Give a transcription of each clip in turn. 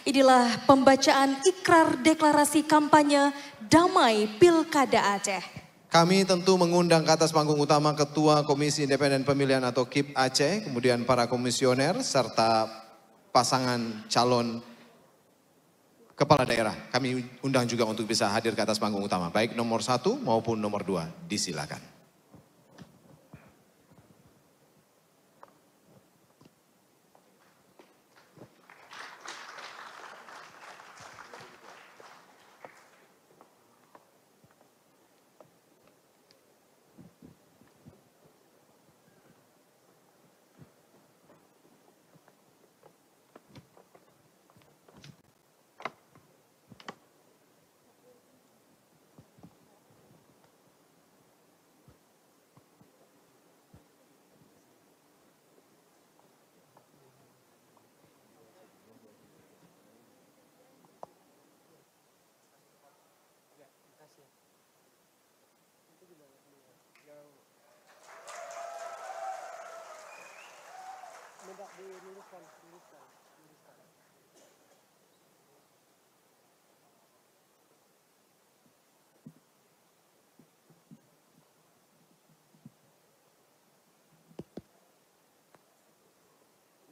Inilah pembacaan ikrar deklarasi kampanye damai Pilkada Aceh. Kami tentu mengundang ke atas panggung utama Ketua Komisi Independen Pemilihan atau KIP Aceh, kemudian para komisioner serta pasangan calon kepala daerah. Kami undang juga untuk bisa hadir ke atas panggung utama, baik nomor 1 maupun nomor 2. Disilakan.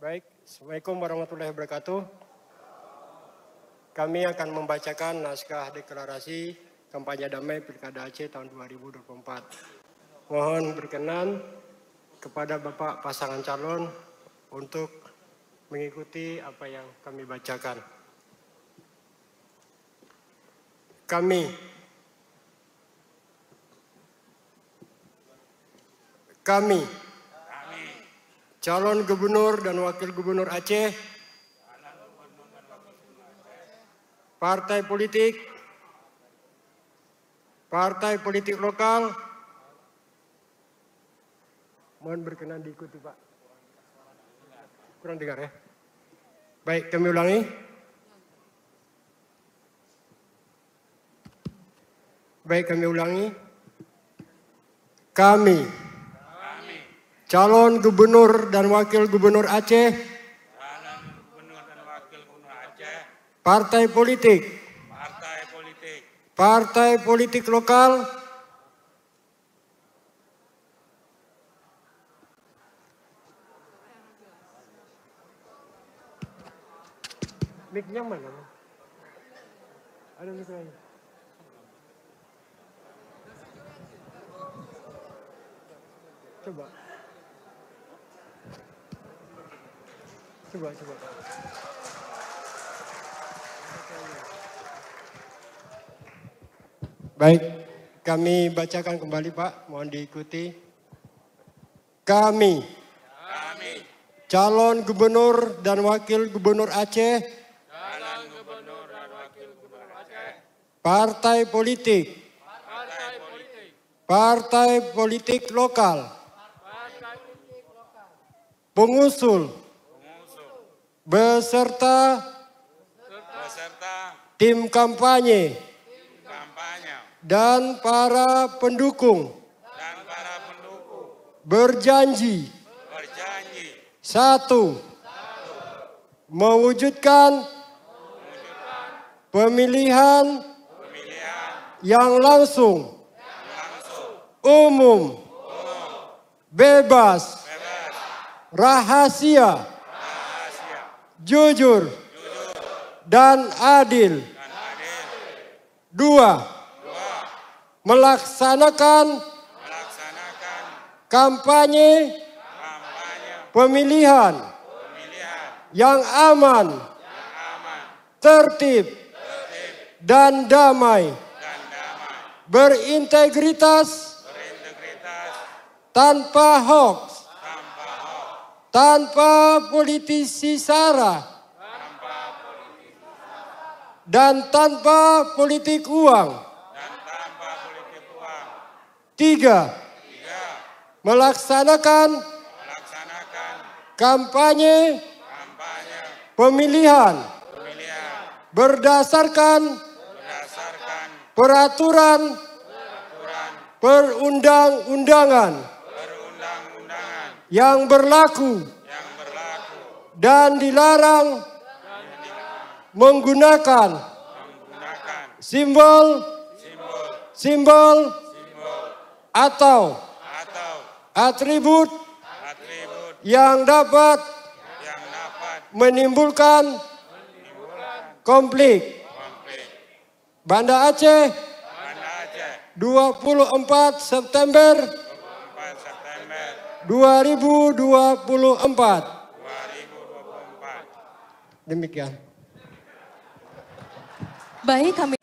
Baik, Assalamualaikum warahmatullahi wabarakatuh. Kami akan membacakan naskah deklarasi kampanye damai Pilkada Aceh tahun 2024. Mohon berkenan kepada Bapak pasangan calon untuk mengikuti apa yang kami bacakan. Kami calon gubernur dan wakil gubernur Aceh, partai politik lokal, mohon berkenan diikuti Pak. Kurang dengar ya. Baik, kami ulangi. Kami calon gubernur dan wakil gubernur Aceh, partai politik lokal, mic-nya mana? Ada mic lain. Coba. Baik, kami bacakan kembali Pak, mohon diikuti. Kami calon gubernur dan wakil gubernur Aceh, partai politik lokal, pengusul beserta tim kampanye dan para pendukung berjanji 1. Mewujudkan pemilihan yang langsung, umum, bebas, rahasia, jujur, dan adil. 2. Melaksanakan kampanye pemilihan yang aman, tertib, dan damai, berintegritas, tanpa hoaks, tanpa politisi sara, dan tanpa politik uang. 3. Melaksanakan kampanye pemilihan berdasarkan peraturan perundang-undangan yang berlaku dan dilarang menggunakan simbol atau atribut yang dapat menimbulkan konflik. Banda Aceh, 24 September 2024. Demikian. Baik, kami